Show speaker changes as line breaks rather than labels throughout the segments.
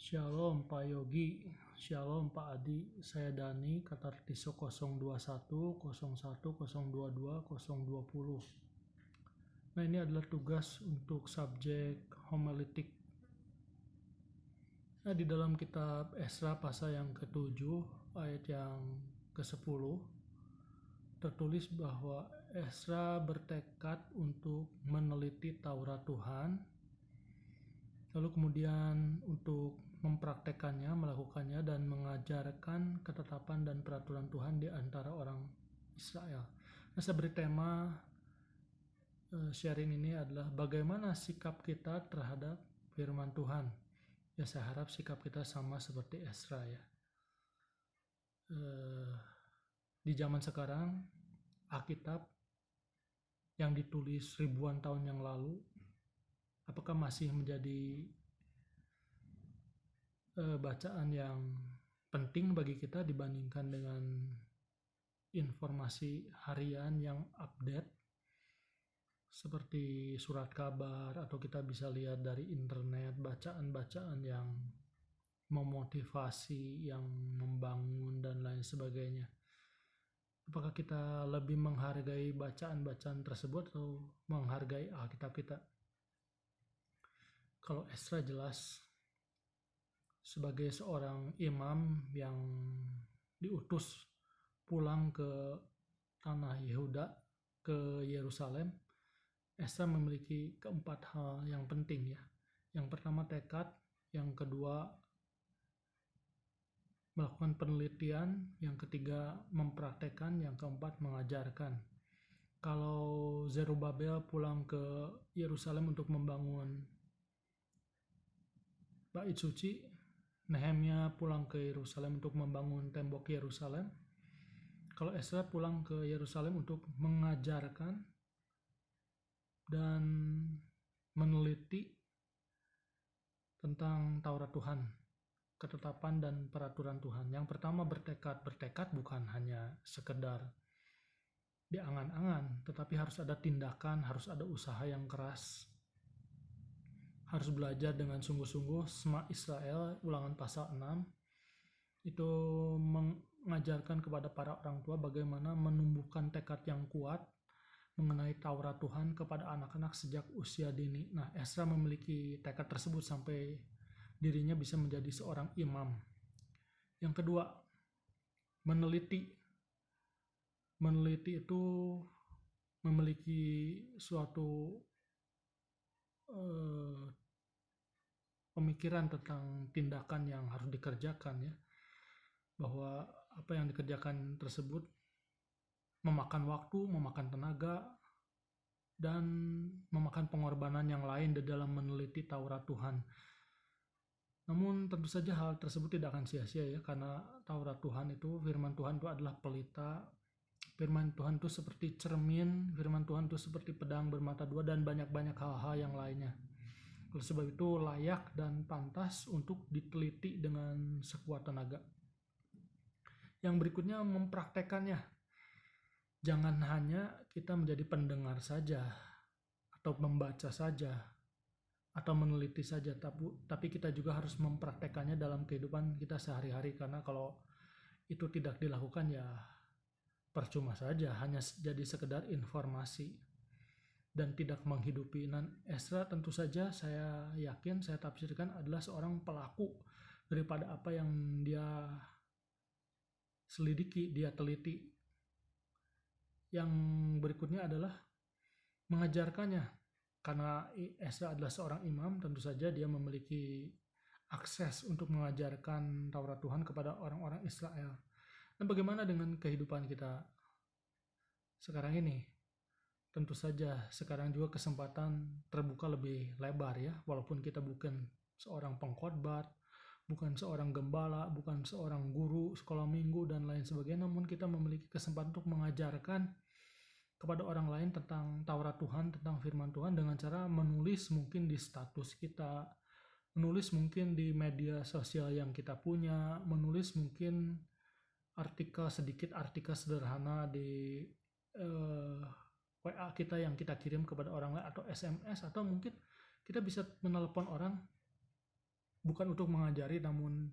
Shalom Pak Yogi, Shalom Pak Adi, saya Dani, Katartiso 021 01 022 020. Nah, ini adalah tugas untuk subjek homiletik. Nah, di dalam kitab Esra pasal yang ke-7 ayat yang ke-10 tertulis bahwa Esra bertekad untuk meneliti Taurat Tuhan, lalu kemudian untuk mempraktekannya, melakukannya, dan mengajarkan ketetapan dan peraturan Tuhan di antara orang Israel. Nah, saya beri tema sharing ini adalah bagaimana sikap kita terhadap firman Tuhan. Ya, saya harap sikap kita sama seperti Esra ya. Di zaman sekarang, Alkitab yang ditulis ribuan tahun yang lalu, apakah masih menjadi bacaan yang penting bagi kita dibandingkan dengan informasi harian yang update seperti surat kabar, atau kita bisa lihat dari internet bacaan-bacaan yang memotivasi, yang membangun dan lain sebagainya. Apakah kita lebih menghargai bacaan-bacaan tersebut atau menghargai Alkitab kita? Kalau Esra jelas sebagai seorang imam yang diutus pulang ke tanah Yehuda, ke Yerusalem, Esra memiliki 4 hal yang penting ya. Yang pertama tekad, yang kedua melakukan penelitian, yang ketiga mempraktekkan, yang keempat mengajarkan. Kalau Zerubabel pulang ke Yerusalem untuk membangun Bait Suci, Nehemia pulang ke Yerusalem untuk membangun tembok Yerusalem. Kalau Esra pulang ke Yerusalem untuk mengajarkan dan meneliti tentang Taurat Tuhan, ketetapan dan peraturan Tuhan. Yang pertama bertekad bukan hanya sekedar di angan-angan, tetapi harus ada tindakan, harus ada usaha yang keras. Harus belajar dengan sungguh-sungguh. Shema Israel, Ulangan pasal 6, itu mengajarkan kepada para orang tua bagaimana menumbuhkan tekad yang kuat mengenai Taurat Tuhan kepada anak-anak sejak usia dini. Nah, Esra memiliki tekad tersebut sampai dirinya bisa menjadi seorang imam. Yang kedua, meneliti. Meneliti itu memiliki suatu pemikiran tentang tindakan yang harus dikerjakan ya, bahwa apa yang dikerjakan tersebut memakan waktu, memakan tenaga, dan memakan pengorbanan yang lain di dalam meneliti Taurat Tuhan. Namun tentu saja hal tersebut tidak akan sia-sia ya, karena Taurat Tuhan itu, firman Tuhan itu adalah pelita, firman Tuhan itu seperti cermin, firman Tuhan itu seperti pedang bermata dua, dan banyak-banyak hal-hal yang lainnya. Oleh sebab itu layak dan pantas untuk diteliti dengan sekuat tenaga. Yang berikutnya mempraktekannya. Jangan hanya kita menjadi pendengar saja, atau membaca saja, atau meneliti saja, tapi kita juga harus mempraktekannya dalam kehidupan kita sehari-hari, karena kalau itu tidak dilakukan ya percuma saja, hanya jadi sekedar informasi dan tidak menghidupi. Dan Esra tentu saja saya yakin, saya tafsirkan adalah seorang pelaku daripada apa yang dia selidiki, dia teliti. Yang berikutnya adalah mengajarkannya. Karena Esra adalah seorang imam, tentu saja dia memiliki akses untuk mengajarkan Taurat Tuhan kepada orang-orang Israel. Dan bagaimana dengan kehidupan kita sekarang ini? Tentu saja sekarang juga kesempatan terbuka lebih lebar ya, walaupun kita bukan seorang pengkhotbah, bukan seorang gembala, bukan seorang guru sekolah minggu dan lain sebagainya, namun kita memiliki kesempatan untuk mengajarkan kepada orang lain tentang Taurat Tuhan, tentang firman Tuhan, dengan cara menulis mungkin di status kita, menulis mungkin di media sosial yang kita punya, menulis mungkin sedikit artikel sederhana di WA kita yang kita kirim kepada orang lain, atau SMS, atau mungkin kita bisa menelepon orang bukan untuk mengajari, namun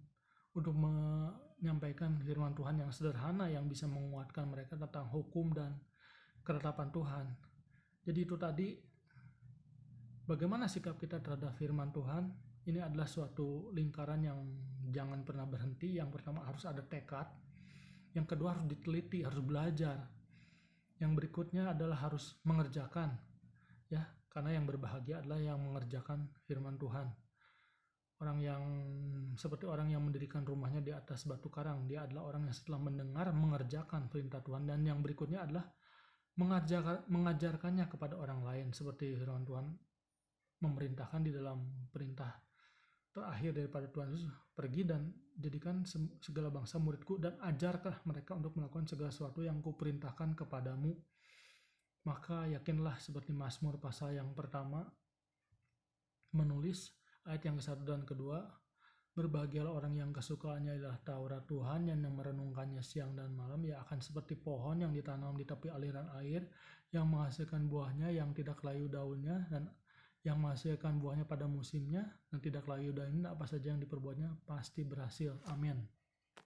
untuk menyampaikan firman Tuhan yang sederhana yang bisa menguatkan mereka tentang hukum dan ketetapan Tuhan. Jadi itu tadi, bagaimana sikap kita terhadap firman Tuhan. Ini adalah suatu lingkaran yang jangan pernah berhenti. Yang pertama harus ada tekad, yang kedua harus diteliti, harus belajar, yang berikutnya adalah harus mengerjakan, ya, karena yang berbahagia adalah yang mengerjakan firman Tuhan. Seperti orang yang mendirikan rumahnya di atas batu karang, dia adalah orang yang setelah mendengar mengerjakan perintah Tuhan, dan yang berikutnya adalah mengajarkannya kepada orang lain, seperti firman Tuhan memerintahkan di dalam perintah terakhir daripada Tuhan Yesus, pergi dan jadikan segala bangsa muridku dan ajarkanlah mereka untuk melakukan segala sesuatu yang kuperintahkan kepadamu. Maka yakinlah, seperti Mazmur pasal yang pertama menulis ayat yang ke-1 dan kedua, berbahagialah orang yang kesukaannya adalah Taurat Tuhan, yang merenungkannya siang dan malam. Ia akan seperti pohon yang ditanam di tepi aliran air, yang menghasilkan buahnya, yang tidak layu daunnya, dan yang menghasilkan buahnya pada musimnya, dan tidak layu daunnya. Apa saja yang diperbuatnya pasti berhasil. Amin.